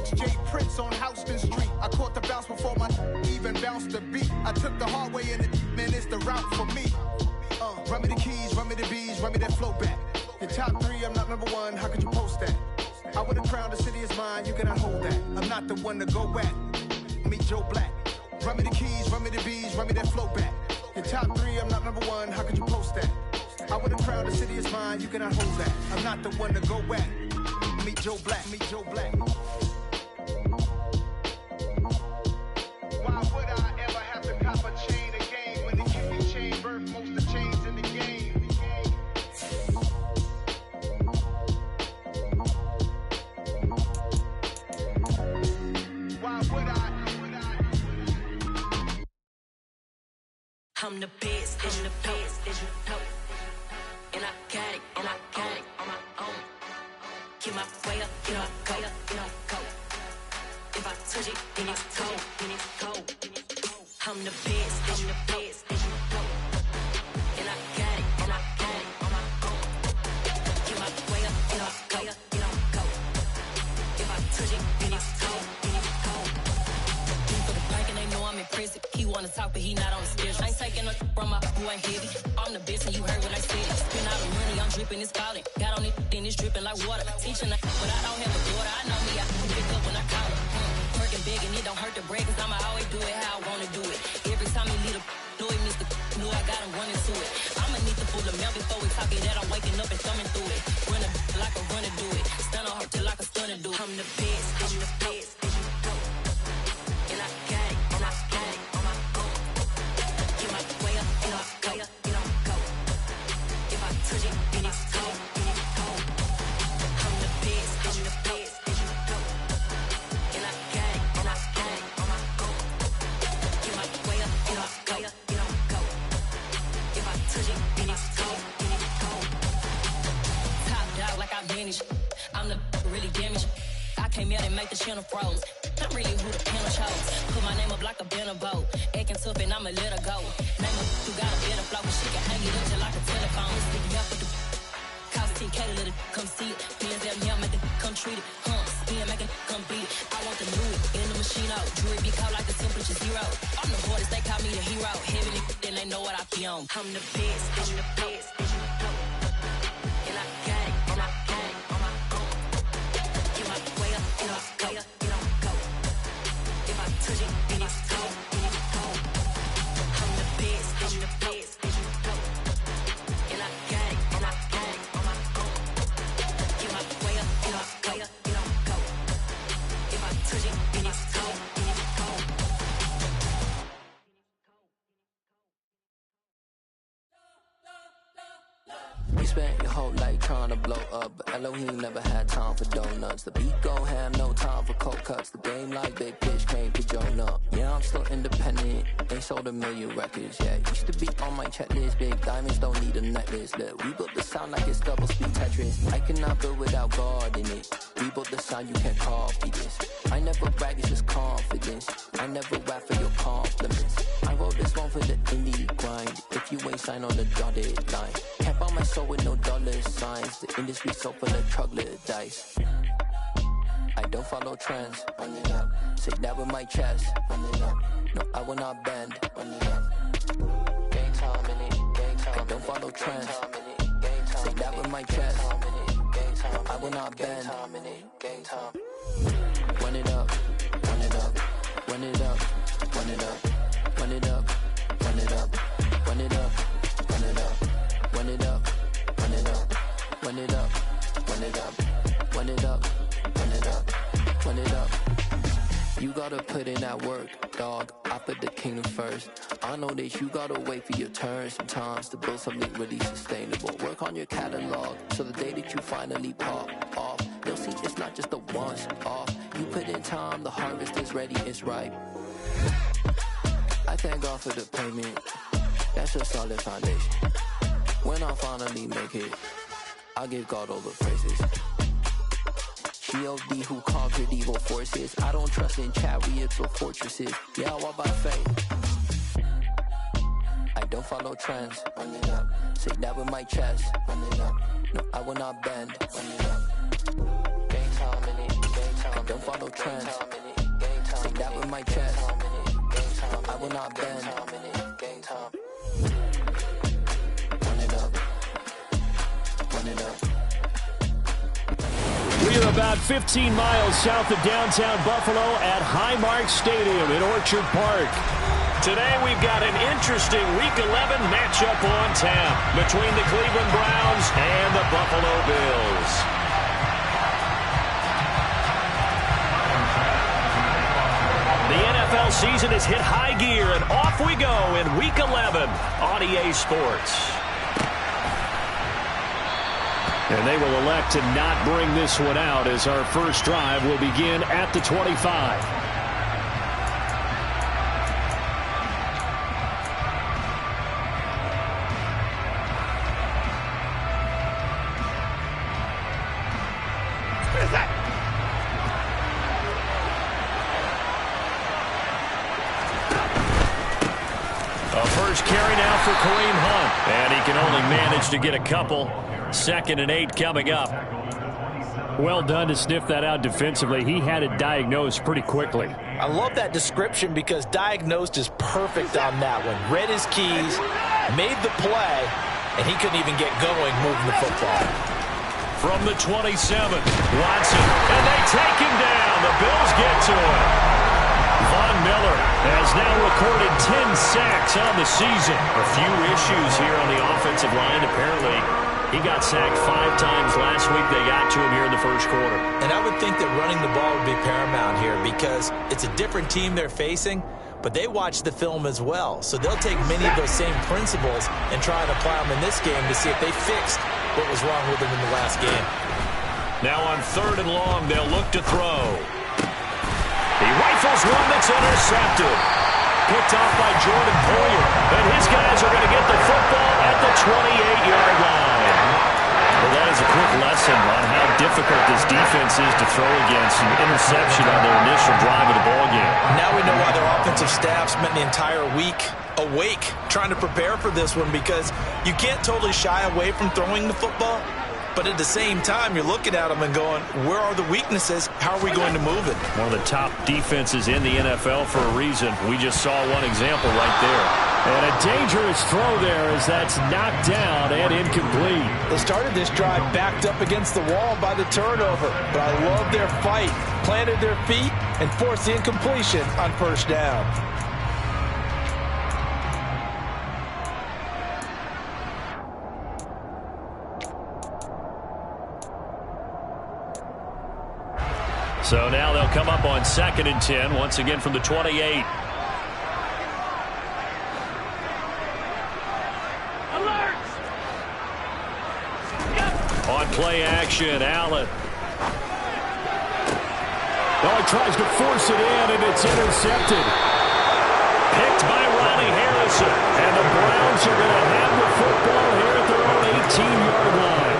XJ Prince on Houston Street. I caught the bounce before my even bounced the beat. I took the hard way and man, it's the route for me. Run me the keys, run me the bees, run me that flow back. Your top three, I'm not number one, how could you post that? I would have crowned the city is mine, you cannot hold that. I'm not the one to go at. Meet Joe Black. Run me the keys, run me the bees, run me that flow back. Your top three, I'm not number one, how could you post that? I would have crowned the city is mine, you cannot hold that. I'm not the one to go at. Meet Joe Black, meet Joe Black. Why would I ever have to cop a chain again when the Cuban chain birthed most of the chains in the game? Why would I? I'm the best, and the best, and you know. And I got it, on my own. Get my way up, get my go, go. If I touch it, then it's cold, I'm the best, and you know. And I got it, on my own. Get my way up, get my go. If I touch it, then it's cold, for the bike and they know I'm impressive. He wanna talk, but he not on the schedule. I ain't taking no from my boy heavy. I'm the best, and you heard what I said. Spend all the money, I'm dripping, it's falling. Got on it, then it's dripping like water. Teaching the but I don't have a daughter. I know me, I can pick up when I call her. Working big, and it don't hurt to break, cause I'ma always do it how I wanna do it. Every time he lead a know it, Mr. Knew I got him running to it. I'ma need to pull the mail before we talk it that I'm waking up and thumbing through it. Run a like a runner do it. Stun on her till like a stunner do it. I'm the best, I'm the best, and you know. And I got it, on my own. Get my way up, and I go. If I touch it, then it's cold, I'm the best, and you know. And I got it, on my own. Get my way up, and I go. If I touch it, then it's cold, Top dog like I manage. I'm the really damaged. I came out and make the channel froze. I'm really who the panel chose. Put my name up like a banner boat. Acting tough and I'ma let her go. Name her who got a better flow, but she can hang it up just like a telephone. Stick me up with the cost 10K to let it come see it. Bands at me, I make it come treat it. Spin, make it come beat it. I want the new in the machine out. Jewelry be called like the temperature zero. I'm the hardest, they call me the hero. Heaven then they know what I be on. I'm the best, and you know. And I got it, on my own. Get my way up, and I go. If I touch it, then it's cold, I'm the best, and you know. And I got it, on my own. Get my way up, and I go. If I touch it, then it's cold, You spent your whole life trying to blow up, but Elohim never had time for donuts. The beat go ham, no time for cold cuts. The game like big bitch came to Jonah. Yeah, I'm still independent, ain't sold a million records yet. Used to be on my checklist, big diamonds don't need a necklace. Look, we built the sound like it's double speed Tetris. I cannot build without God in it. We built the sound, you can't copy this. I never brag, it's just confidence. I never rap for your compliments. I wrote this one for the indie grind. If you ain't signed on the dotted line, can't buy my soul with no dollar signs. The industry so full of troglodytes. I don't follow trends. Say that with my chest. No, I will not bend. Gang time in it. I don't follow trends. Say that with my chest. No, I will not bend. Run it up, run it up, run it up, run it up, run it up, run it up, run it up, run it up, run it up, run it up, run it up, run it up, run it up, run it up, run it up. You gotta put in that work, dog. I put the kingdom first. I know that you gotta wait for your turn sometimes to build something really sustainable. Work on your catalog, so the day that you finally pop off, you'll see it's not just a once off. You put in time, the harvest is ready, it's ripe. I thank God for the payment. That's a solid foundation. When I finally make it, I'll give God all the praises. G.O.D. who conquered evil forces. I don't trust in chariots or fortresses. Yeah, I walk by faith. I don't follow trends. Say that with my chest. No, I will not bend. Gang time in it. Gang time. don't follow trends. Take that with my chest. I will not bend. Run it up. Run it up. We are about 15 miles south of downtown Buffalo at Highmark Stadium in Orchard Park. Today we've got an interesting Week 11 matchup on tap between the Cleveland Browns and the Buffalo Bills. The NFL season has hit high gear, and off we go in Week 11 on EA Sports. And they will elect to not bring this one out as our first drive will begin at the 25. Carry now for Kareem Hunt, and he can only manage to get a couple. 2nd and 8 coming up. Well done to sniff that out defensively. He had it diagnosed pretty quickly. I love that description because diagnosed is perfect on that one. Read his keys, made the play, and he couldn't even get going moving the football. From the 27, Watson, and they take him down. The Bills get to him. Von Miller has now recorded 10 sacks on the season. A few issues here on the offensive line. Apparently, he got sacked 5 times last week. They got to him here in the first quarter. And I would think that running the ball would be paramount here because it's a different team they're facing, but they watch the film as well. So they'll take many of those same principles and try and apply them in this game to see if they fixed what was wrong with them in the last game. Now on 3rd and long, they'll look to throw. He rifles one that's intercepted. Picked off by Jordan Poyer. And his guys are going to get the football at the 28-yard line. Well, that is a quick lesson on how difficult this defense is to throw against. An interception on their initial drive of the ballgame. Now we know why their offensive staff spent the entire week awake trying to prepare for this one, because you can't totally shy away from throwing the football. But at the same time, you're looking at them and going, where are the weaknesses? How are we going to move it? One of the top defenses in the NFL for a reason. We just saw one example right there. And a dangerous throw there as that's knocked down and incomplete. They started this drive backed up against the wall by the turnover. But I love their fight. Planted their feet and forced the incompletion on 1st down. So now they'll come up on 2nd and 10, once again from the 28. Alert! On play action, Allen. Oh, he tries to force it in, and it's intercepted. Picked by Ronnie Harrison. And the Browns are going to have the football here at their own 18-yard line.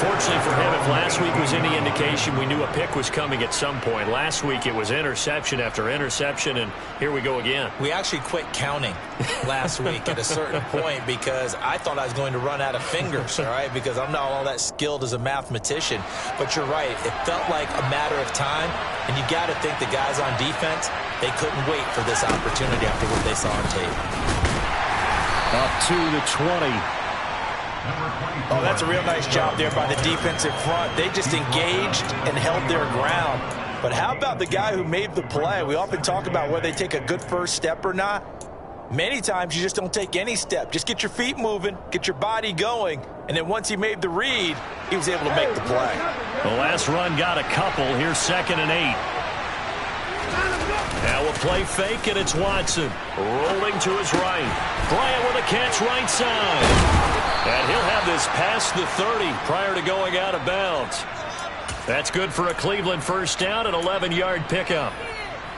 Unfortunately for him, if last week was any indication, we knew a pick was coming at some point. Last week it was interception after interception, and here we go again. We actually quit counting last week at a certain point because I thought I was going to run out of fingers, all right, because I'm not all that skilled as a mathematician. But you're right. It felt like a matter of time, and you got to think the guys on defense, they couldn't wait for this opportunity after what they saw on tape. Up to the 20. Oh, that's a real nice job there by the defensive front. They just engaged and held their ground. But how about the guy who made the play? We often talk about whether they take a good first step or not. Many times you just don't take any step. Just get your feet moving, get your body going, and then once he made the read, he was able to make the play. The last run got a couple. Here's 2nd and 8. Now a play fake, and it's Watson. Rolling to his right. Bryant with a catch right side. And he'll have this past the 30 prior to going out of bounds. That's good for a Cleveland first down, an 11-yard pickup.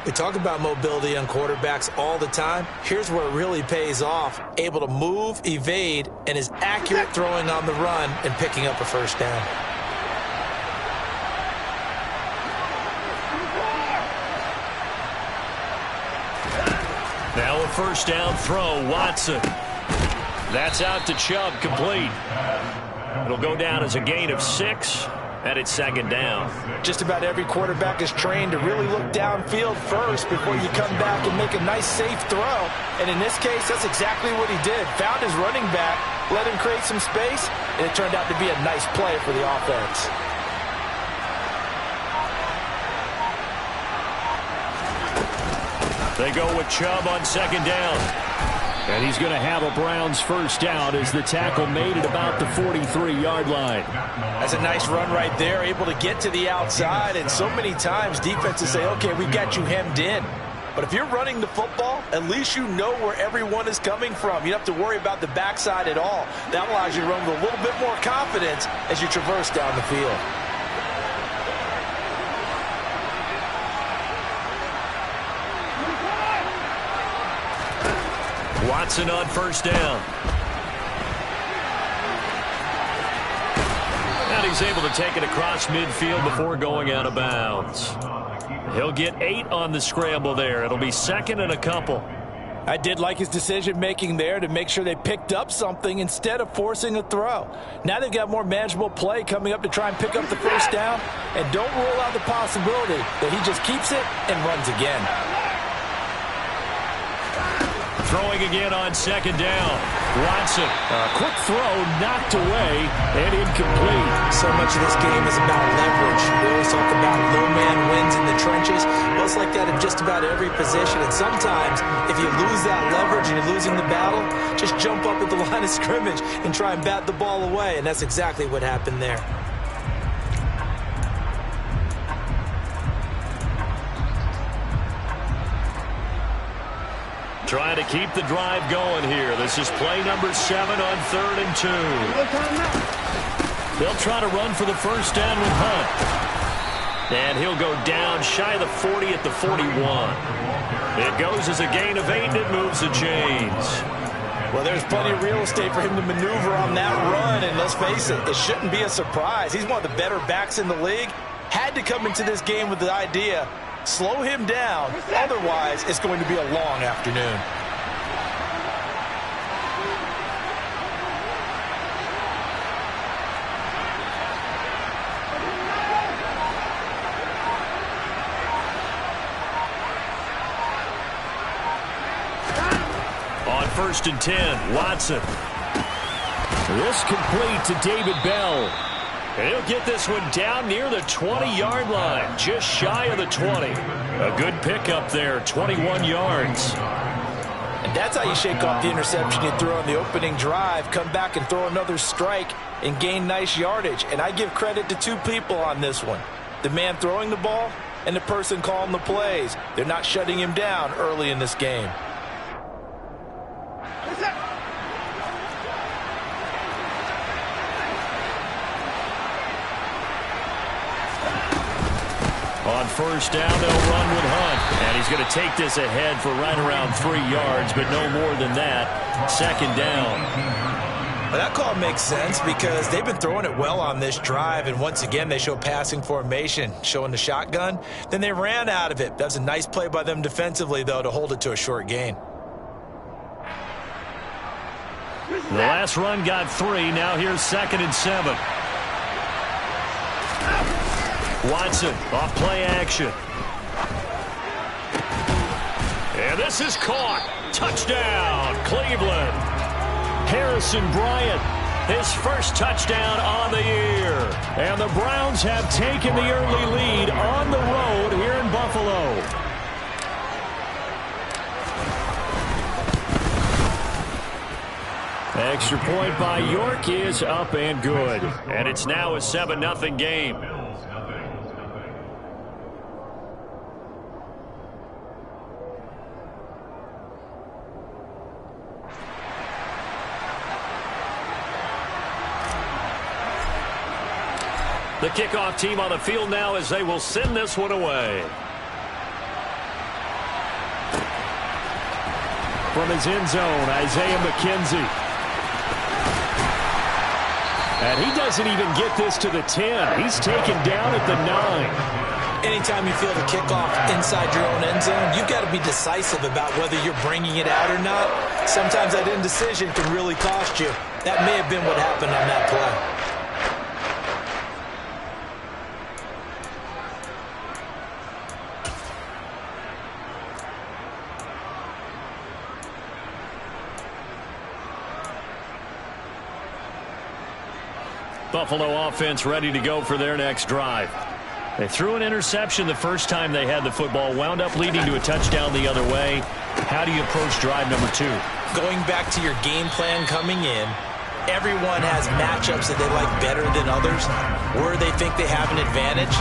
We talk about mobility on quarterbacks all the time. Here's where it really pays off. Able to move, evade, and is accurate throwing on the run and picking up a first down. Now a first down throw, Watson. That's out to Chubb, complete. It'll go down as a gain of 6. And it's second down. Just about every quarterback is trained to really look downfield first before you come back and make a nice, safe throw. And in this case, that's exactly what he did. Found his running back, let him create some space, and it turned out to be a nice play for the offense. They go with Chubb on second down. And he's going to have a Browns first down as the tackle made at about the 43-yard line. That's a nice run right there, able to get to the outside. And so many times defenses say, okay, we got you hemmed in. But if you're running the football, at least you know where everyone is coming from. You don't have to worry about the backside at all. That allows you to run with a little bit more confidence as you traverse down the field. Watson on first down. And he's able to take it across midfield before going out of bounds. He'll get 8 on the scramble there. It'll be second and a couple. I did like his decision-making there to make sure they picked up something instead of forcing a throw. Now they've got more manageable play coming up to try and pick up the first down. And don't rule out the possibility that he just keeps it and runs again. Throwing again on second down. Watson. A quick throw knocked away and incomplete. So much of this game is about leverage. We always talk about low man wins in the trenches. Well, it's like that in just about every position. And sometimes if you lose that leverage and you're losing the battle, just jump up at the line of scrimmage and try and bat the ball away. And that's exactly what happened there. Trying to keep the drive going here. This is play number 7 on 3rd and 2. They'll try to run for the first down with Hunt. And he'll go down shy of the 40 at the 41. It goes as a gain of 8, and it moves the chains. Well, there's plenty of real estate for him to maneuver on that run. And let's face it, it shouldn't be a surprise. He's one of the better backs in the league. Had to come into this game with the idea, slow him down, otherwise it's going to be a long afternoon. On 1st and 10, Watson. This complete to David Bell. He'll get this one down near the 20-yard line, just shy of the 20. A good pickup there, 21 yards. And that's how you shake off the interception you threw on the opening drive, come back and throw another strike and gain nice yardage. And I give credit to 2 people on this one. The man throwing the ball and the person calling the plays. They're not shutting him down early in this game. On first down, they'll run with Hunt. And he's going to take this ahead for right around 3 yards, but no more than that. Second down. Well, that call makes sense because they've been throwing it well on this drive, and once again they show passing formation, showing the shotgun. Then they ran out of it. That was a nice play by them defensively, though, to hold it to a short gain. The last run got 3. Now here's 2nd and 7. Watson off play action. And this is caught. Touchdown, Cleveland. Harrison Bryant, his first touchdown on the year. And the Browns have taken the early lead on the road here in Buffalo. Extra point by York is up and good. And it's now a 7-0 game. The kickoff team on the field now as they will send this one away. From his end zone, Isaiah McKenzie. And he doesn't even get this to the 10. He's taken down at the 9. Anytime you feel the kickoff inside your own end zone, you've got to be decisive about whether you're bringing it out or not. Sometimes that indecision can really cost you. That may have been what happened on that play. Buffalo offense ready to go for their next drive. They threw an interception the first time they had the football, wound up leading to a touchdown the other way. How do you approach drive number 2? Going back to your game plan coming in, everyone has matchups that they like better than others. Where they think they have an advantage,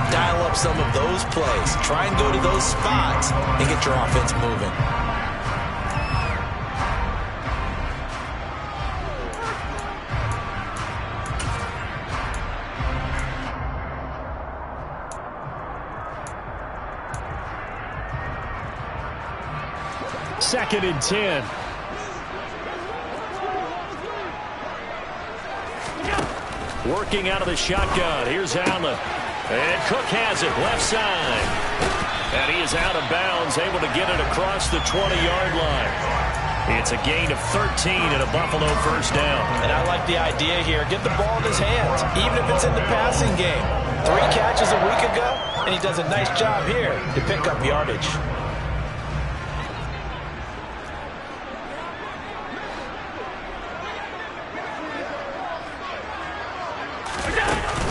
dial up some of those plays. Try and go to those spots and get your offense moving. Second and 10. Working out of the shotgun. Here's Allen. And Cook has it left side. And he is out of bounds, able to get it across the 20-yard line. It's a gain of 13 and a Buffalo first down. And I like the idea here. Get the ball in his hands, even if it's in the passing game. 3 catches a week ago, and he does a nice job here to pick up yardage.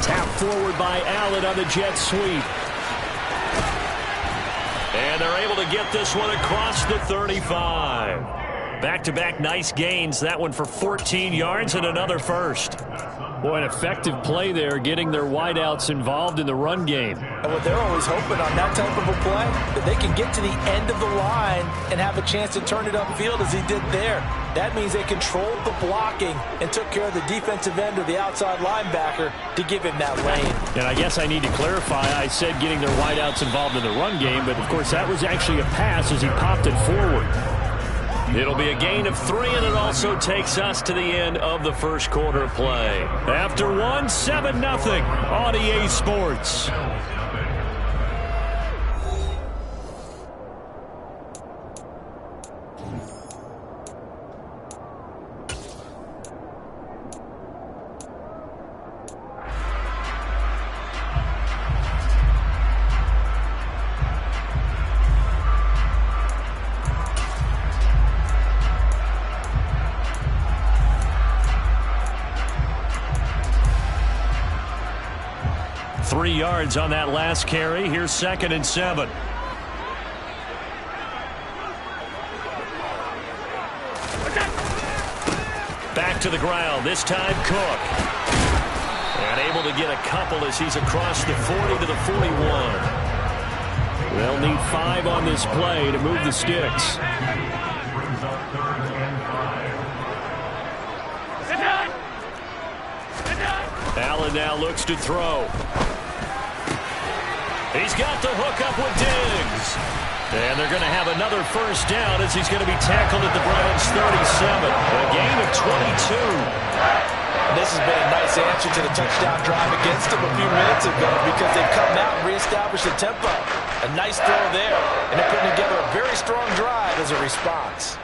Tap forward by Allen on the jet sweep. And they're able to get this one across the 35. Back-to-back nice gains. That one for 14 yards and another first. Boy, an effective play there, getting their wideouts involved in the run game. And what they're always hoping on that type of a play, that they can get to the end of the line and have a chance to turn it upfield as he did there. That means they controlled the blocking and took care of the defensive end or the outside linebacker to give him that lane. And I guess I need to clarify, I said getting their wideouts involved in the run game, but of course that was actually a pass as he popped it forward. It'll be a gain of 3, and it also takes us to the end of the first quarter play. After 1, 7-0 on EA Sports. Yards on that last carry. Here's 2nd and 7. Back to the ground. This time Cook. And able to get a couple as he's across the 40 to the 41. They'll need 5 on this play to move the sticks. Allen now looks to throw. He's got the hook up with Diggs. And they're going to have another first down as he's going to be tackled at the Browns 37. A gain of 22. This has been a nice answer to the touchdown drive against them a few minutes ago because they've come out and reestablished the tempo. A nice throw there, and they're putting together a very strong drive as a response.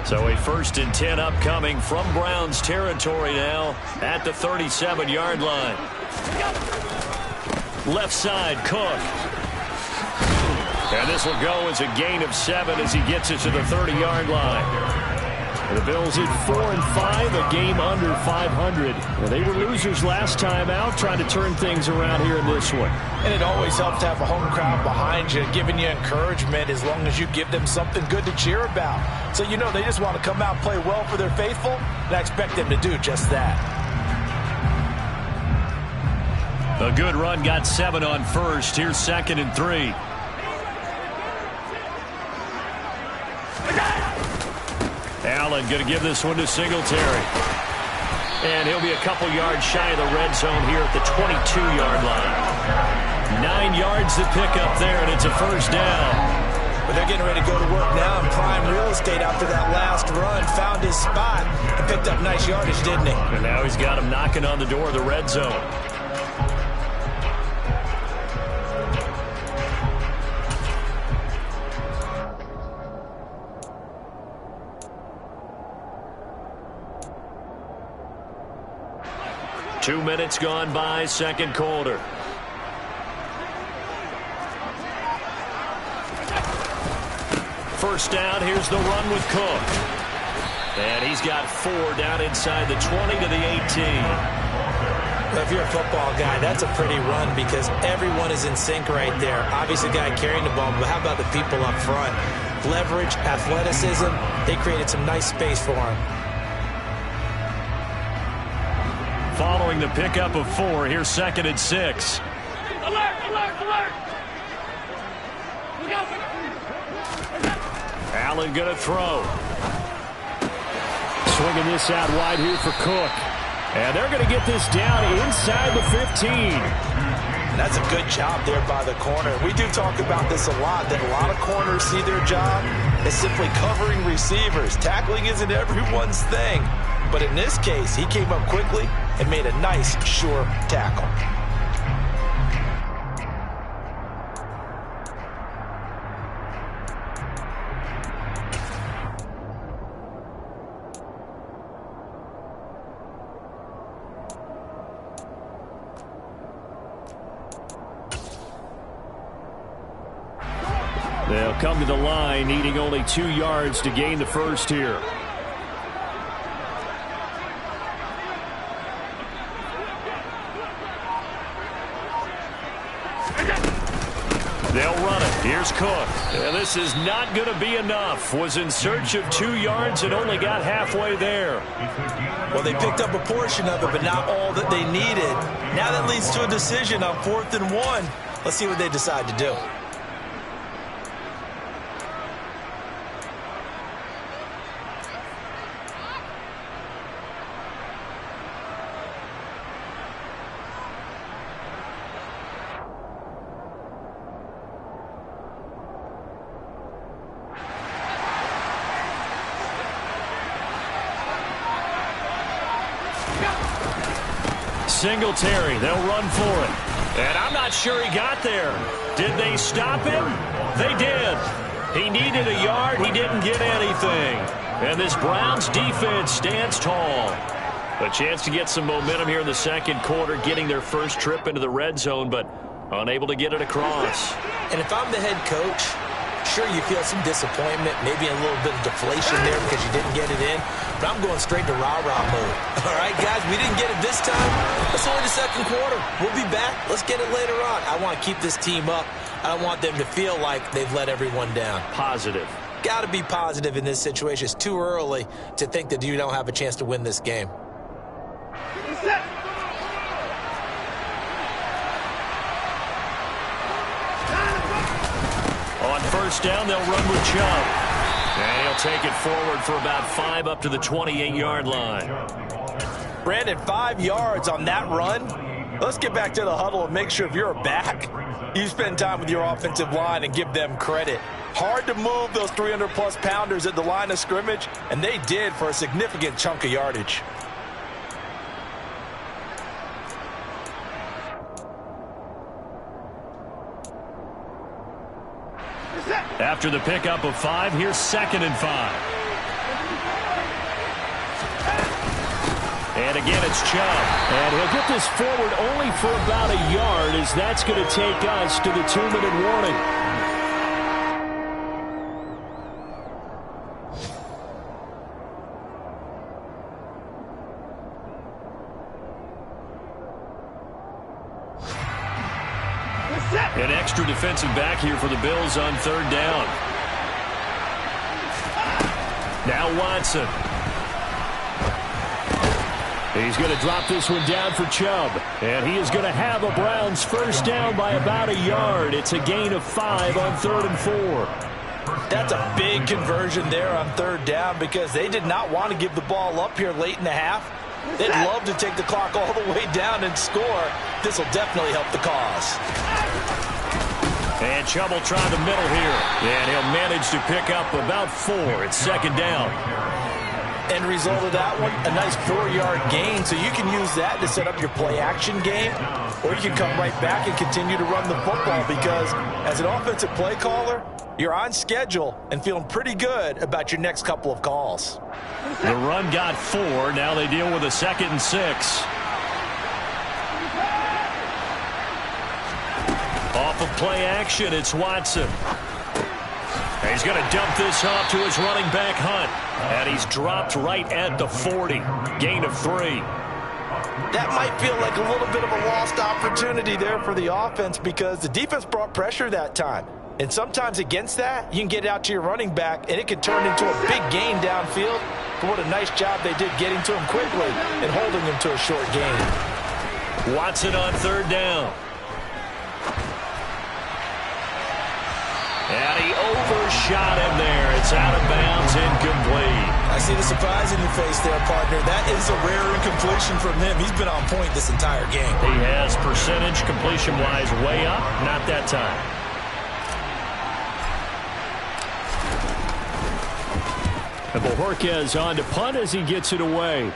So a 1st and 10 upcoming from Browns territory now at the 37-yard line. Left side, Cook. And this will go as a gain of 7 as he gets it to the 30-yard line. The Bills at 4-5, a game under 500. Well, they were losers last time out, trying to turn things around here in this one. And it always helps to have a home crowd behind you, giving you encouragement as long as you give them something good to cheer about. So you know they just want to come out and play well for their faithful, and I expect them to do just that. A good run, got 7 on first. Here's 2nd and 3. Allen going to give this one to Singletary. And he'll be a couple yards shy of the red zone here at the 22-yard line. 9 yards to pick up there, and it's a first down. But they're getting ready to go to work now in prime real estate after that last run. Found his spot and picked up nice yardage, didn't he? And now he's got him knocking on the door of the red zone. Two minutes gone by, second quarter. First down, here's the run with Cook. And he's got 4 down inside the 20 to the 18. If you're a football guy, that's a pretty run because everyone is in sync right there. Obviously, the guy carrying the ball, but how about the people up front? Leverage, athleticism, they created some nice space for him. Following the pickup of 4, here's 2nd and 6. Alert, alert, alert! Allen going to throw. Swinging this out wide here for Cook. And they're going to get this down inside the 15. And that's a good job there by the corner. We do talk about this a lot, that a lot of corners see their job as simply covering receivers. Tackling isn't everyone's thing. But in this case, he came up quickly and made a nice, sure tackle. They'll come to the line, needing only 2 yards to gain the first here. They'll run it. Here's Cook. And this is not going to be enough. Was in search of 2 yards and only got halfway there. Well, they picked up a portion of it, but not all that they needed. Now that leads to a decision on 4th and 1. Let's see what they decide to do. Singletary, they'll run for it. And I'm not sure he got there. Did they stop him? They did. He needed a yard. He didn't get anything. And this Browns defense stands tall. A chance to get some momentum here in the second quarter, getting their first trip into the red zone, but unable to get it across. And if I'm the head coach, sure, you feel some disappointment, maybe a little bit of deflation there because you didn't get it in. But I'm going straight to rah-rah mode. All right, guys, we didn't get it this time. It's only the second quarter. We'll be back. Let's get it later on. I want to keep this team up. I don't want them to feel like they've let everyone down. Positive. Got to be positive in this situation. It's too early to think that you don't have a chance to win this game. On first down, they'll run with Chubb. And he'll take it forward for about 5 up to the 28-yard line. Brandon, 5 yards on that run. Let's get back to the huddle and make sure if you're a back, you spend time with your offensive line and give them credit. Hard to move those 300-plus pounders at the line of scrimmage, and they did for a significant chunk of yardage. After the pickup of 5, here's 2nd and 5. And again, it's Chubb. And he'll get this forward only for about a yard, as that's going to take us to the 2-minute warning. An extra defensive back here for the Bills on 3rd down. Now Watson. He's going to drop this one down for Chubb. And he is going to have a Browns first down by about a yard. It's a gain of 5 on 3rd and 4. That's a big conversion there on 3rd down because they did not want to give the ball up here late in the half. They'd love to take the clock all the way down and score. This will definitely help the cause. And Chubb will try the middle here. And he'll manage to pick up about 4. It's 2nd down. End result of that one, a nice 4-yard gain. So you can use that to set up your play-action game, or you can come right back and continue to run the football because as an offensive play caller, you're on schedule and feeling pretty good about your next couple of calls. The run got 4. Now they deal with a 2nd and 6. Off of play action, it's Watson. He's going to dump this off to his running back, Hunt. And he's dropped right at the 40. Gain of 3. That might feel like a little bit of a lost opportunity there for the offense because the defense brought pressure that time. And sometimes against that, you can get it out to your running back, and it could turn into a big gain downfield. But what a nice job they did getting to him quickly and holding him to a short gain. Watson on 3rd down. And he overshot him there. It's out of bounds, incomplete. I see the surprise in your face there, partner. That is a rare incompletion from him. He's been on point this entire game. He has percentage completion-wise way up. Not that time. And Bojorquez on to punt as he gets it away.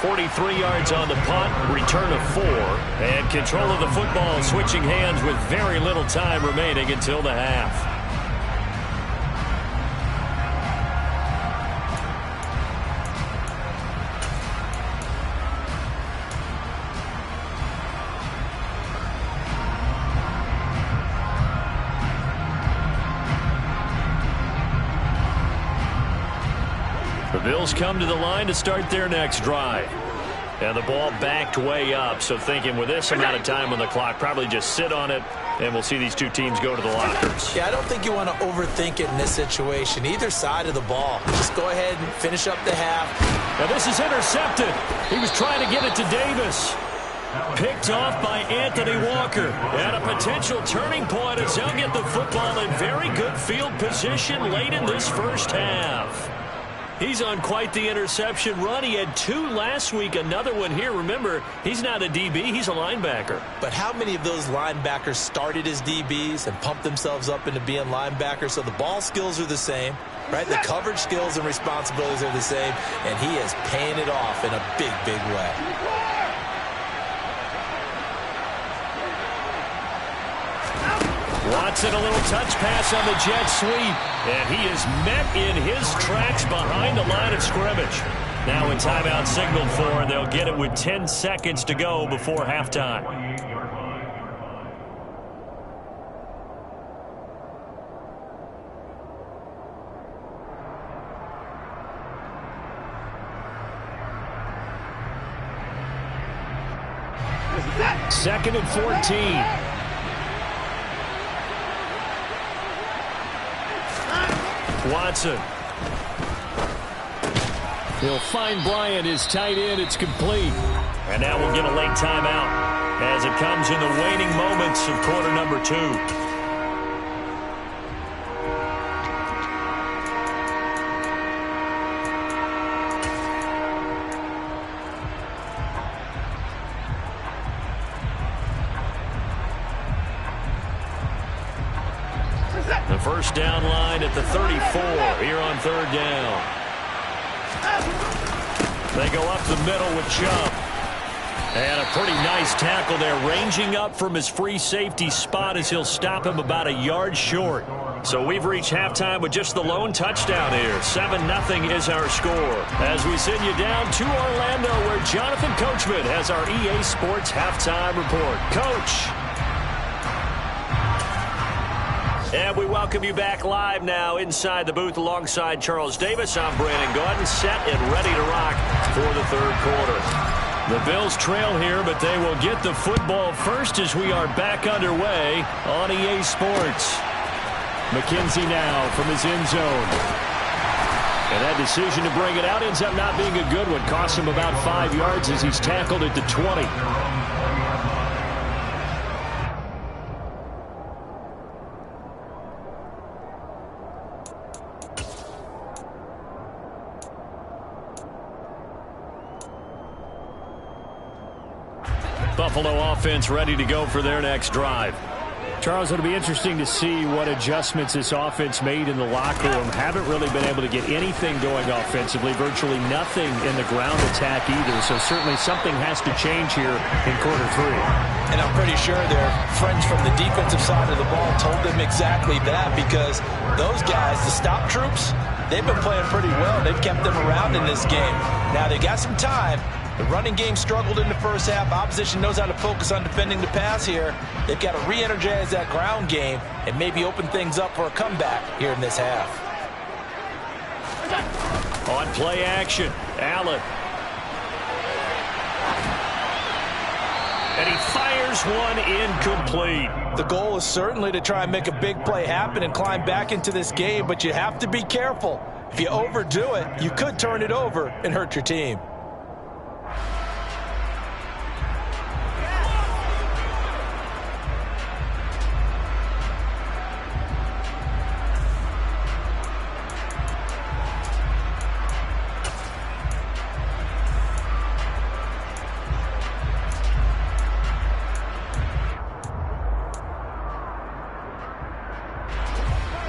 43 yards on the punt, return of 4, and control of the football switching hands with very little time remaining until the half. The Bills come to the line to start their next drive. And the ball backed way up, so thinking with this amount of time on the clock, probably just sit on it, and we'll see these two teams go to the lockers. Yeah, I don't think you want to overthink it in this situation. Either side of the ball. Just go ahead and finish up the half. Now this is intercepted. He was trying to get it to Davis. Picked off by Anthony Walker. And a potential turning point as they'll get the football in very good field position late in this first half. He's on quite the interception run. He had 2 last week, another one here. Remember, he's not a DB, he's a linebacker. But how many of those linebackers started as DBs and pumped themselves up into being linebackers? So the ball skills are the same, right? The coverage skills and responsibilities are the same, and he is paying it off in a big, big way. Watson, a little touch pass on the jet sweep. And he is met in his tracks behind the line of scrimmage. Now in timeout signaled for, and they'll get it with 10 seconds to go before halftime. Second and 14. Watson. He'll find Bryant, his tight end. It's complete. And now we'll get a late timeout as it comes in the waning moments of quarter number 2. The first down line at the 34 here on 3rd down. They go up the middle with Chubb. And a pretty nice tackle there, ranging up from his free safety spot as he'll stop him about a yard short. So we've reached halftime with just the lone touchdown here. 7-0 is our score. As we send you down to Orlando, where Jonathan Coachman has our EA Sports halftime report. Coach. And we welcome you back live now inside the booth alongside Charles Davis. I'm Brandon Gaudin, set and ready to rock for the 3rd quarter. The Bills trail here, but they will get the football first as we are back underway on EA Sports. McKenzie now from his end zone. And that decision to bring it out ends up not being a good one. Costs him about 5 yards as he's tackled at the 20. Buffalo offense ready to go for their next drive. Charles, it'll be interesting to see what adjustments this offense made in the locker room. Haven't really been able to get anything going offensively, virtually nothing in the ground attack either. So certainly something has to change here in quarter 3. And I'm pretty sure their friends from the defensive side of the ball told them exactly that, because those guys, the stop troops, they've been playing pretty well. They've kept them around in this game. Now they got some time, The running game struggled in the first half. Opposition knows how to focus on defending the pass here. They've got to re-energize that ground game and maybe open things up for a comeback here in this half. On play action, Allen. And he fires one incomplete. The goal is certainly to try and make a big play happen and climb back into this game, but you have to be careful. If you overdo it, you could turn it over and hurt your team.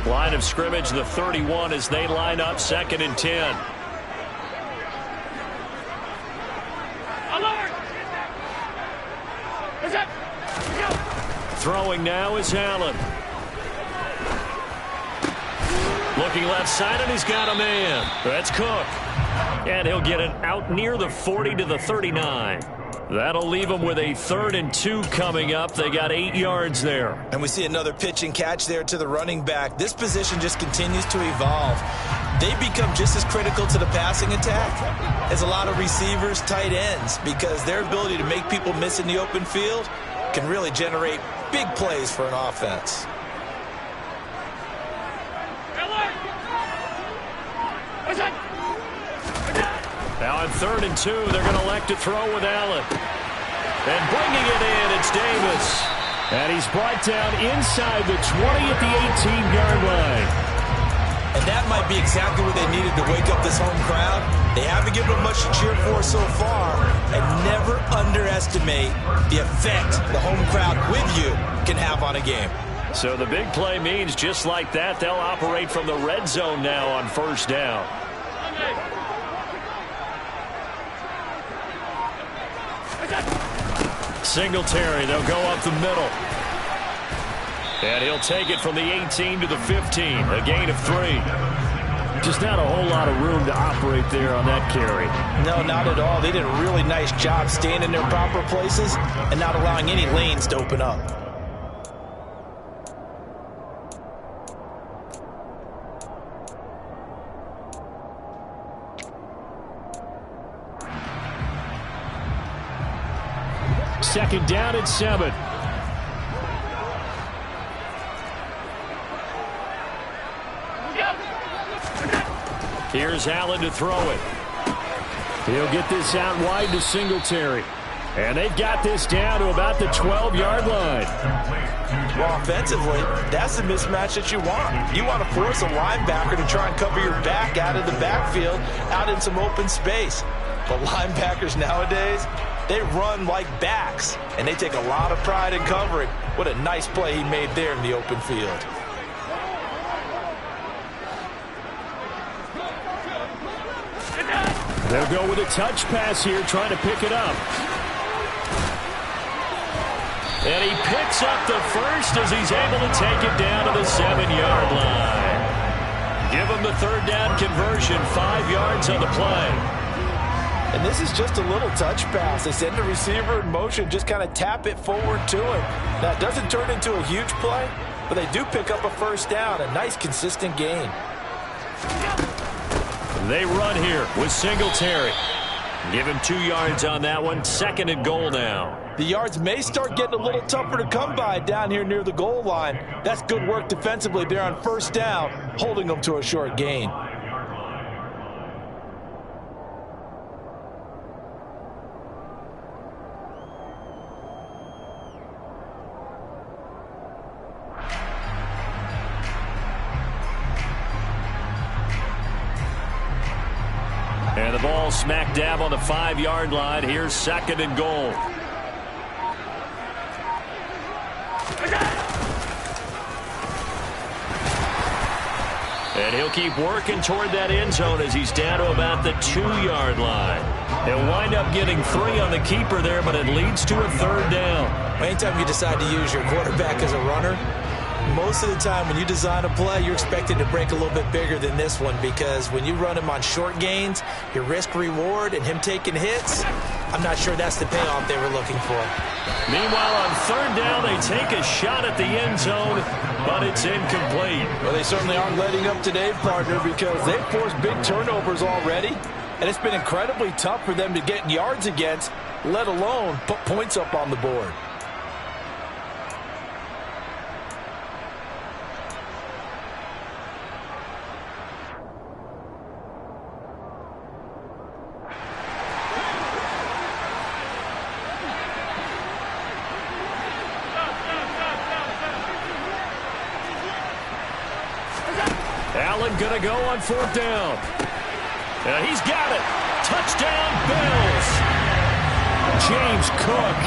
Line of scrimmage, the 31, as they line up 2nd and 10. Alert! Throwing now is Allen. Looking left side, and he's got a man. That's Cook. And he'll get it out near the 40 to the 39. That'll leave them with a 3rd and 2 coming up. They got 8 yards there. And we see another pitch and catch there to the running back. This position just continues to evolve. They become just as critical to the passing attack as a lot of receivers, tight ends, because their ability to make people miss in the open field can really generate big plays for an offense. Now on 3rd and 2, they're going to elect to throw with Allen. And bringing it in, it's Davis. And he's brought down inside the 20 at the 18-yard line. And that might be exactly what they needed to wake up this home crowd. They haven't given them much to cheer for so far. And never underestimate the effect the home crowd with you can have on a game. So the big play means just like that, they'll operate from the red zone now on 1st down. Singletary, they'll go up the middle. And he'll take it from the 18 to the 15, a gain of 3. Just not a whole lot of room to operate there on that carry. No, not at all. They did a really nice job staying in their proper places and not allowing any lanes to open up. Second down at 7. Here's Allen to throw it. He'll get this out wide to Singletary. And they've got this down to about the 12-yard line. Well, offensively, that's the mismatch that you want. You want to force a linebacker to try and cover your back out of the backfield, out in some open space. But linebackers nowadays, they run like backs, and they take a lot of pride in covering. What a nice play he made there in the open field. They'll go with a touch pass here, trying to pick it up. And he picks up the first as he's able to take it down to the 7-yard line. Give him the 3rd down conversion, 5 yards on the play. And this is just a little touch pass. They send the receiver in motion, just kind of tap it forward to him. Now, it doesn't turn into a huge play, but they do pick up a 1st down, a nice, consistent gain. They run here with Singletary. Give him 2 yards on that one. 2nd and goal now. The yards may start getting a little tougher to come by down here near the goal line. That's good work defensively there on 1st down, holding them to a short gain. And the ball smack dab on the 5-yard line. Here's 2nd and goal. And he'll keep working toward that end zone as he's down to about the 2-yard line. They'll wind up getting 3 on the keeper there, but it leads to a 3rd down. Anytime you decide to use your quarterback as a runner, most of the time when you design a play, you're expected to break a little bit bigger than this one, because when you run him on short gains, your risk reward and him taking hits, I'm not sure that's the payoff they were looking for. Meanwhile, on third down, they take a shot at the end zone, but it's incomplete. Well, they certainly aren't letting up today, partner, because they've forced big turnovers already, and it's been incredibly tough for them to get yards against, let alone put points up on the board. Allen going to go on fourth down. He's got it. Touchdown, Bills. James Cook,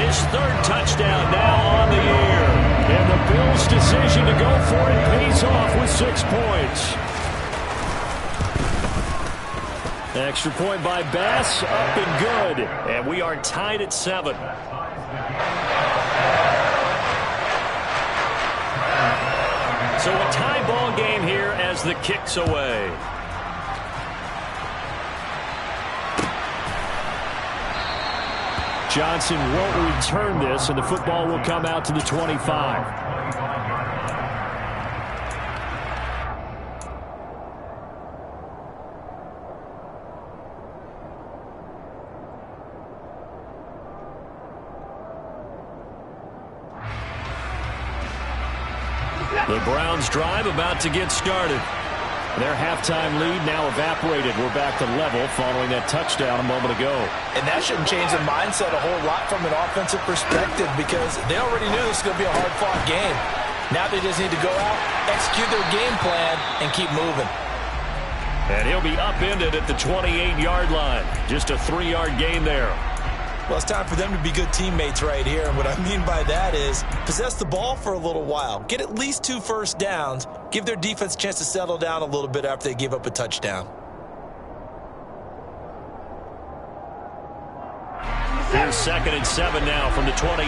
his third touchdown now on the year. And the Bills' decision to go for it pays off with 6 points. Extra point by Bass, up and good. And we are tied at 7. So a tie ball game here as the kick's away. Johnson won't return this, and the football will come out to the 25. The Browns drive about to get started. Their halftime lead now evaporated. We're back to level following that touchdown a moment ago. And that shouldn't change the mindset a whole lot from an offensive perspective because they already knew this was going to be a hard-fought game. Now they just need to go out, execute their game plan, and keep moving. And he'll be upended at the 28-yard line. Just a 3-yard gain there. Well, it's time for them to be good teammates right here. And what I mean by that is possess the ball for a little while. Get at least 2 first downs. Give their defense a chance to settle down a little bit after they give up a touchdown. Here's 2nd and 7 now from the 28.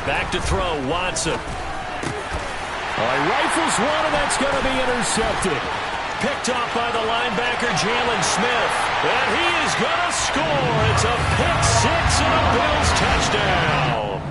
Back to throw, Watson. He rifles one, and that's going to be intercepted. Picked off by the linebacker, Jalen Smith. And he is going to score. It's a pick-6 and a Bills touchdown.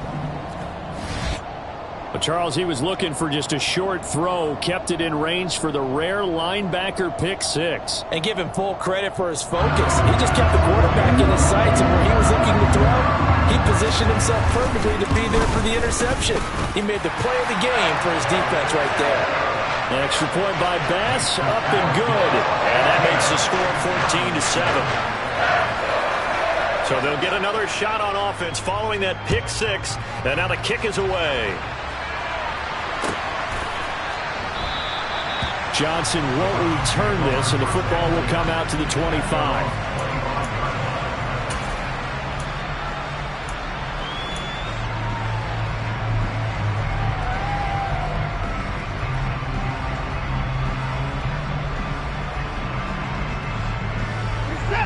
But Charles, he was looking for just a short throw, kept it in range for the rare linebacker pick-6. And give him full credit for his focus. He just kept the quarterback in his sights, and where he was looking to throw, he positioned himself perfectly to be there for the interception. He made the play of the game for his defense right there. Extra point by Bass, up and good. And that makes the score 14-7. So they'll get another shot on offense following that pick-6. And now the kick is away. Johnson won't return this, and the football will come out to the 25.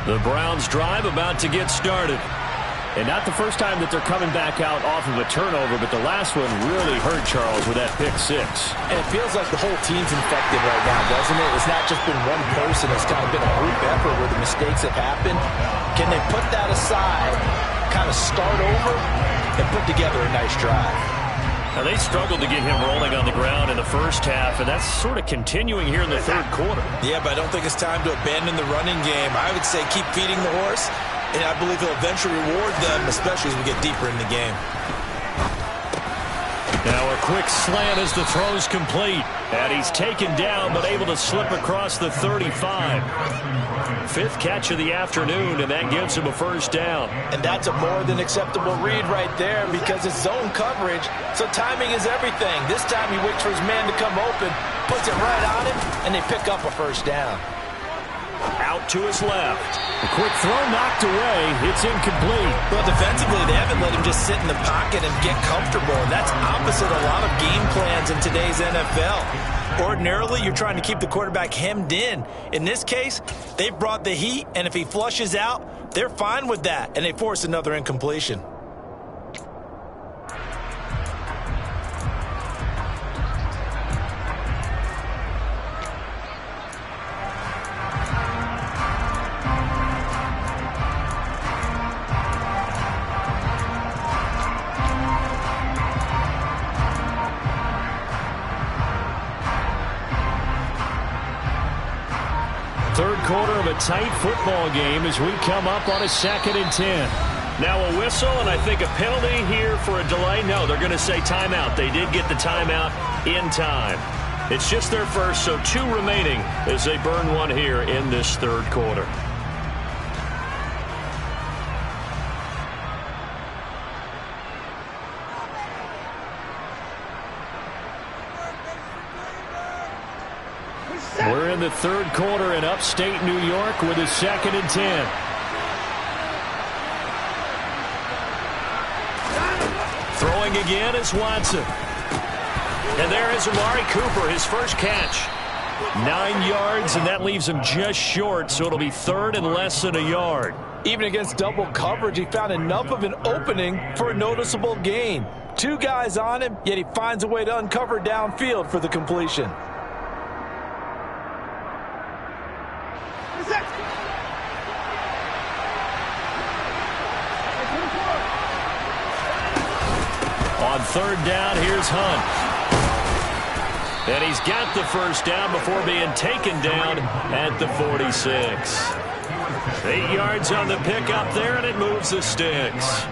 The Browns drive about to get started. And not the first time that they're coming back out off of a turnover, but the last one really hurt Charles with that pick-6. And it feels like the whole team's infected right now, doesn't it? It's not just been one person. It's kind of been a group effort where the mistakes have happened. Can they put that aside, kind of start over, and put together a nice drive? Now, they struggled to get him rolling on the ground in the first half, and that's sort of continuing here in the third quarter. Yeah, but I don't think it's time to abandon the running game. I would say keep feeding the horse, and I believe he'll eventually reward them, especially as we get deeper in the game. Now a quick slant as the throw's complete. And he's taken down, but able to slip across the 35. 5th catch of the afternoon, and that gives him a first down. And that's a more than acceptable read right there because it's zone coverage, so timing is everything. This time he waits for his man to come open, puts it right on him, and they pick up a first down. Out to his left. A quick throw knocked away. It's incomplete. Well, defensively, they haven't let him just sit in the pocket and get comfortable. And that's opposite a lot of game plans in today's NFL. Ordinarily, you're trying to keep the quarterback hemmed in. In this case, they brought the heat, and if he flushes out, they're fine with that, and they force another incompletion. quarter of a tight football game as we come up on a 2nd and 10. Now a whistle, and I think a penalty here for a delay. No, they're going to say timeout. They did get the timeout in time. It's just their first, so 2 remaining as they burn one here in this 3rd quarter. We're in the 3rd quarter in upstate New York with a 2nd and 10. Throwing again is Watson. And there is Amari Cooper, his first catch. 9 yards, and that leaves him just short, so it'll be 3rd and less than a yard. Even against double coverage, he found enough of an opening for a noticeable gain. 2 guys on him, yet he finds a way to uncover downfield for the completion. On 3rd down, here's Hunt. And he's got the first down before being taken down at the 46. 8 yards on the pickup there, and it moves the sticks.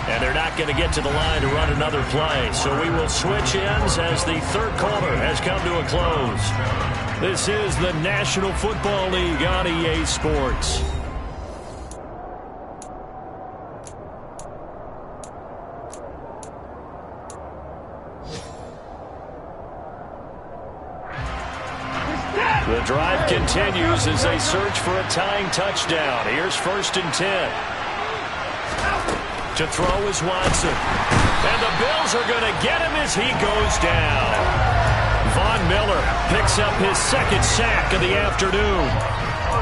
And they're not going to get to the line to run another play. So we will switch ends as the 3rd quarter has come to a close. This is the National Football League on EA Sports. The drive continues as they search for a tying touchdown. Here's 1st and 10. To throw is Watson. And the Bills are going to get him as he goes down. Von Miller picks up his 2nd sack of the afternoon.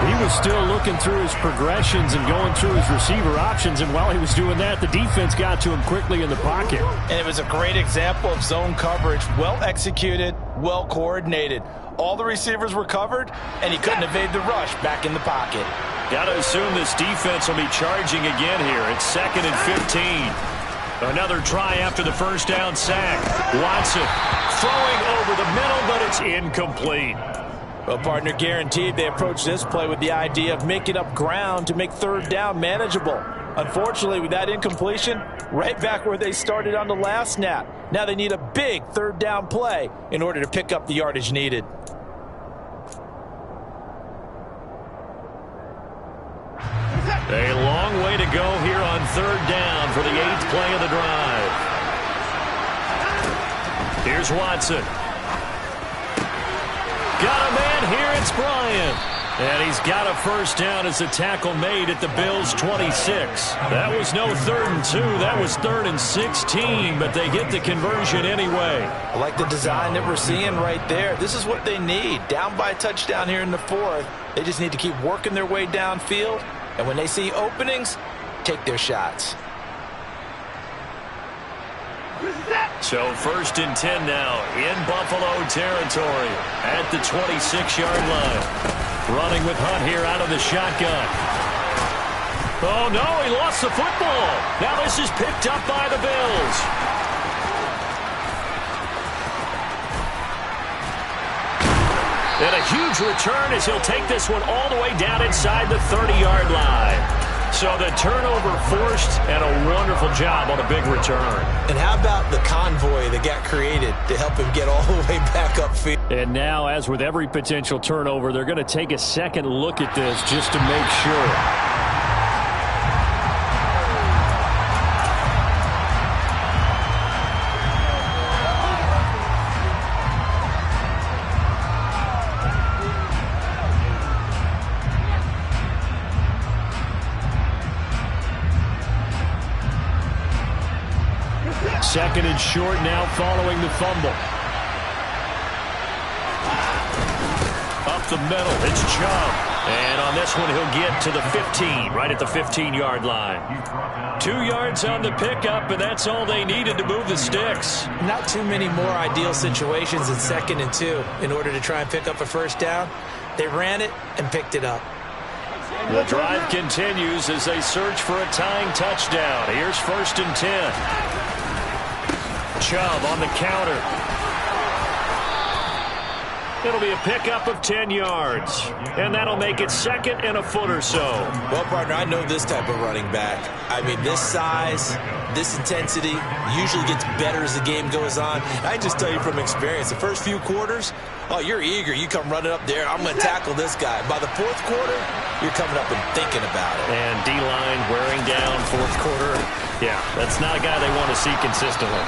He was still looking through his progressions and going through his receiver options, and while he was doing that, the defense got to him quickly in the pocket. And it was a great example of zone coverage. Well executed, well coordinated. All the receivers were covered, and he couldn't evade the rush back in the pocket. Got to assume this defense will be charging again here. It's 2nd and 15. Another try after the first down sack. Watson throwing over the middle, but it's incomplete. Well, partner, guaranteed they approach this play with the idea of making up ground to make 3rd down manageable. Unfortunately, with that incompletion, right back where they started on the last snap. Now they need a big 3rd down play in order to pick up the yardage needed. A long way to go here on 3rd down for the 8th play of the drive. Here's Watson. Got a man here, it's Bryant. And he's got a first down as a tackle made at the Bills' 26. That was no 3rd and 2. That was 3rd and 16, but they get the conversion anyway. I like the design that we're seeing right there. This is what they need. Down by a touchdown here in the 4th. They just need to keep working their way downfield. And when they see openings, take their shots. So 1st and 10 now in Buffalo territory at the 26-yard line. Running with Hunt here out of the shotgun. Oh, no, he lost the football. Now this is picked up by the Bills. And a huge return as he'll take this one all the way down inside the 30-yard line. So the turnover forced and a wonderful job on a big return. And how about the convoy that got created to help him get all the way back upfield? And now, as with every potential turnover, they're going to take a second look at this just to make sure. Second and short now following the fumble. Up the middle, it's Chubb. And on this one, he'll get to the 15, right at the 15-yard line. 2 yards on the pickup, and that's all they needed to move the sticks. Not too many more ideal situations in 2nd and 2 in order to try and pick up a first down. They ran it and picked it up. The drive continues as they search for a tying touchdown. Here's 1st and 10. Chubb on the counter. It'll be a pickup of 10 yards. And that'll make it 2nd and a foot or so. Well, partner, I know this type of running back. I mean, this size, this intensity usually gets better as the game goes on. I just tell you from experience, the first few quarters, oh, you're eager. You come running up there, I'm going to tackle this guy. By the 4th quarter, you're coming up and thinking about it. And D-line wearing down 4th quarter. Yeah, that's not a guy they want to see consistently.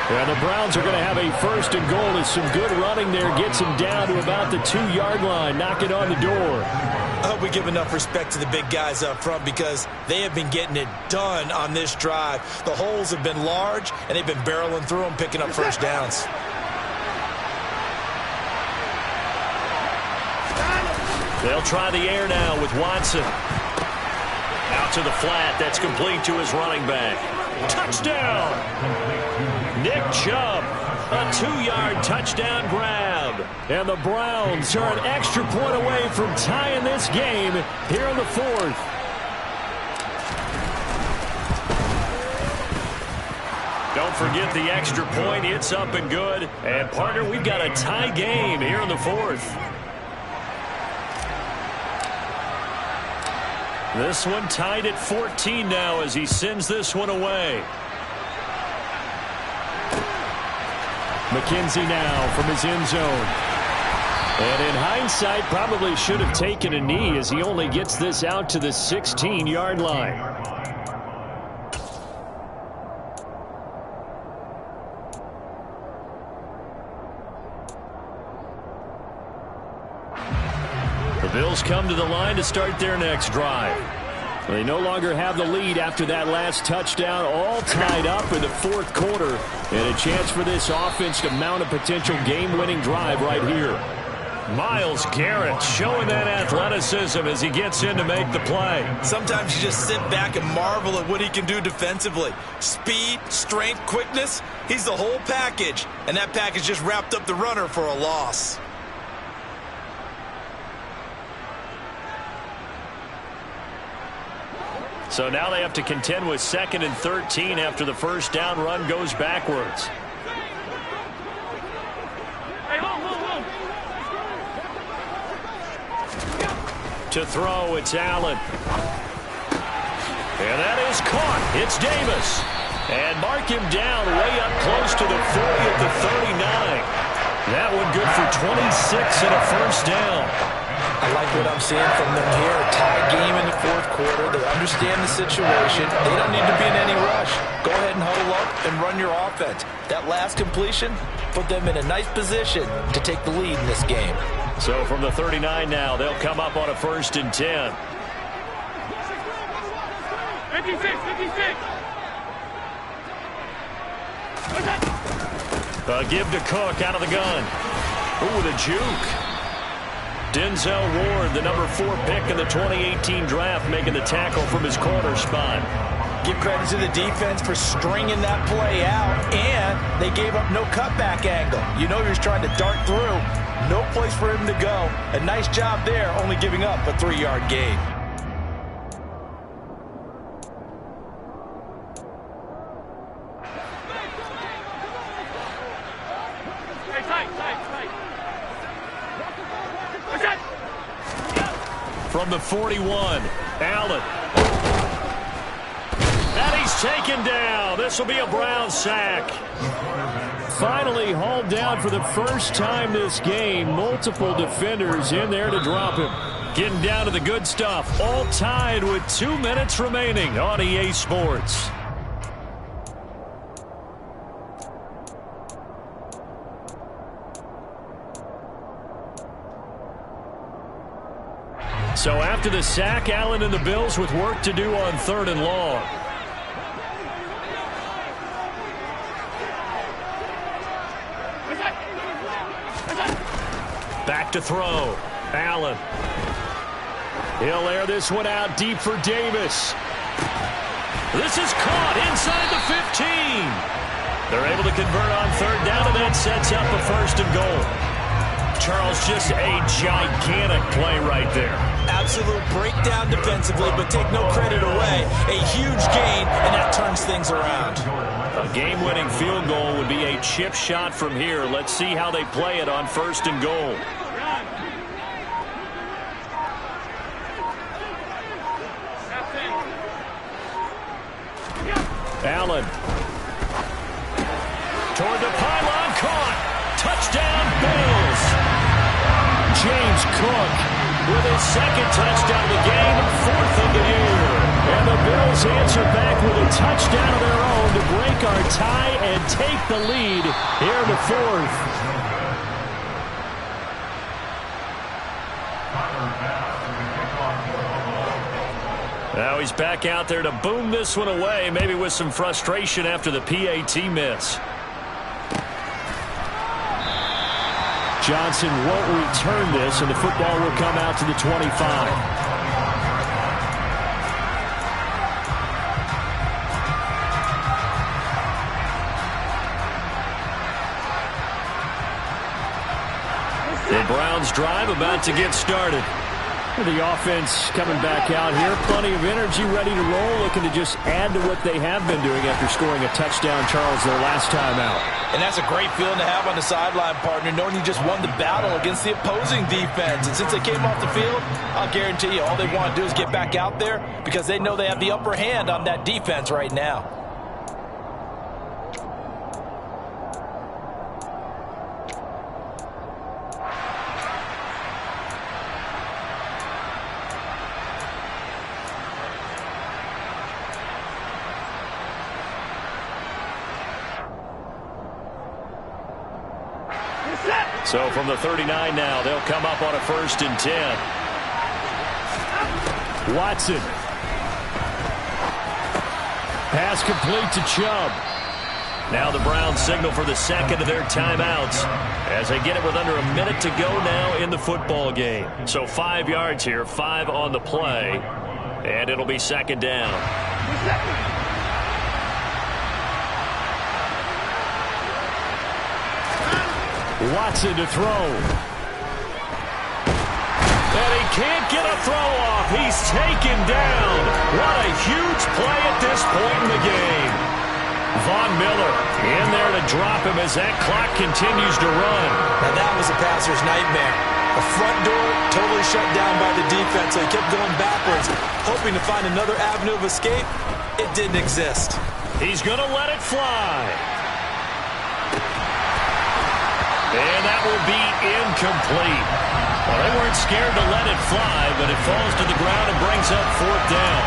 And the Browns are going to have a 1st and goal as some good running there gets him down to about the 2-yard line. Knock it on the door. I hope we give enough respect to the big guys up front because they have been getting it done on this drive. The holes have been large, and they've been barreling through them, picking up first downs. They'll try the air now with Watson. Out to the flat. That's complete to his running back. Touchdown! Nick Chubb, a 2-yard touchdown grab. And the Browns are an extra point away from tying this game here in the 4th. Don't forget the extra point. It's up and good. And, partner, we've got a tie game here in the 4th. This one tied at 14 now as he sends this one away. McKenzie now from his end zone. And in hindsight, probably should have taken a knee as he only gets this out to the 16-yard line. The Bills come to the line to start their next drive. They no longer have the lead after that last touchdown, all tied up in the 4th quarter. And a chance for this offense to mount a potential game-winning drive right here. Myles Garrett showing that athleticism as he gets in to make the play. Sometimes you just sit back and marvel at what he can do defensively. Speed, strength, quickness, he's the whole package. And that package just wrapped up the runner for a loss. So now they have to contend with 2nd and 13 after the first down run goes backwards. Hey, hold. To throw, it's Allen. And that is caught. It's Davis. And mark him down way up close to the 40 at the 39. That one good for 26 and a first down. I like what I'm seeing from them here. A tie game in the 4th quarter. They understand the situation. They don't need to be in any rush. Go ahead and huddle up and run your offense. That last completion put them in a nice position to take the lead in this game. So from the 39 now, they'll come up on a 1st and 10. 56. Give to Cook out of the gun. Ooh, the juke. Denzel Ward, the number 4 pick in the 2018 draft, making the tackle from his corner spot. Give credit to the defense for stringing that play out, and they gave up no cutback angle. You know you're trying to dart through. No place for him to go. A nice job there, only giving up a 3-yard gain. From the 41, Allen. And he's taken down. This will be a Brown sack. Finally hauled down for the first time this game. Multiple defenders in there to drop him. Getting down to the good stuff. All tied with 2 minutes remaining on EA Sports. So after the sack, Allen and the Bills with work to do on 3rd and long. Back to throw. Allen. He'll air this one out deep for Davis. This is caught inside the 15. They're able to convert on 3rd down, and that sets up a 1st and goal. Charles, just a gigantic play right there. Absolute breakdown defensively, but take no credit away. A huge gain, and that turns things around. A game-winning field goal would be a chip shot from here. Let's see how they play it on 1st and goal. Allen. Toward the pylon, caught. Touchdown, Bills. James Cook with his 2nd touchdown of the game, 4th of the year. And the Bills answer back with a touchdown of their own to break our tie and take the lead here in the 4th. Now he's back out there to boom this one away, maybe with some frustration after the PAT miss. Johnson won't return this, and the football will come out to the 25. The Browns drive about to get started. The offense coming back out here. Plenty of energy, ready to roll, looking to just add to what they have been doing after scoring a touchdown, Charles, their last time out. And that's a great feeling to have on the sideline, partner, knowing you just won the battle against the opposing defense. And since they came off the field, I'll guarantee you all they want to do is get back out there because they know they have the upper hand on that defense right now. So from the 39 now, they'll come up on a 1st and 10. Watson. Pass complete to Chubb. Now the Browns signal for the 2nd of their timeouts as they get it with under a minute to go now in the football game. So 5 yards here, 5 on the play, and it'll be 2nd down. Watson to throw. And he can't get a throw off. He's taken down. What a huge play at this point in the game. Von Miller in there to drop him as that clock continues to run. Now that was a passer's nightmare. The front door totally shut down by the defense, so he kept going backwards, hoping to find another avenue of escape. It didn't exist. He's going to let it fly. And that will be incomplete. Well, they weren't scared to let it fly, but it falls to the ground and brings up 4th down.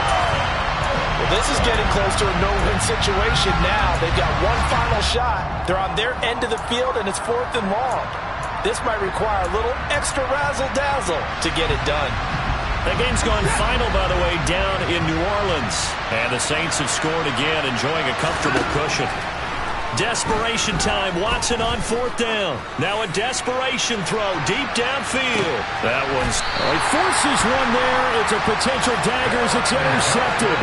Well, this is getting close to a no-win situation now. They've got one final shot. They're on their end of the field, and it's 4th and long. This might require a little extra razzle-dazzle to get it done. That game's gone final, by the way, down in New Orleans. And the Saints have scored again, enjoying a comfortable cushion. Desperation time. Watson on 4th down. Now a desperation throw deep downfield. That one's... He forces one there. It's a potential dagger as it's intercepted.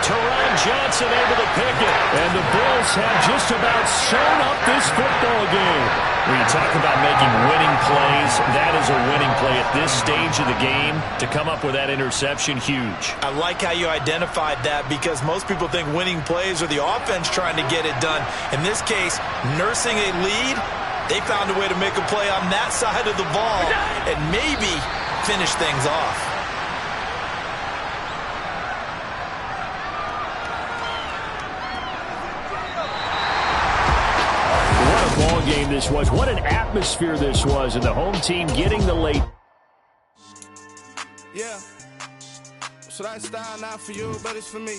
Teron Johnson able to pick it. And the Bills have just about sewn up this football game. When you talk about making winning plays, that is a winning play at this stage of the game. To come up with that interception, huge. I like how you identified that because most people think winning plays are the offense trying to get it done. In this case, nursing a lead, they found a way to make a play on that side of the ball and maybe finish things off. Ball game this was. What an atmosphere this was, and the home team getting the late. Yeah. So that style not for you, but it's for me.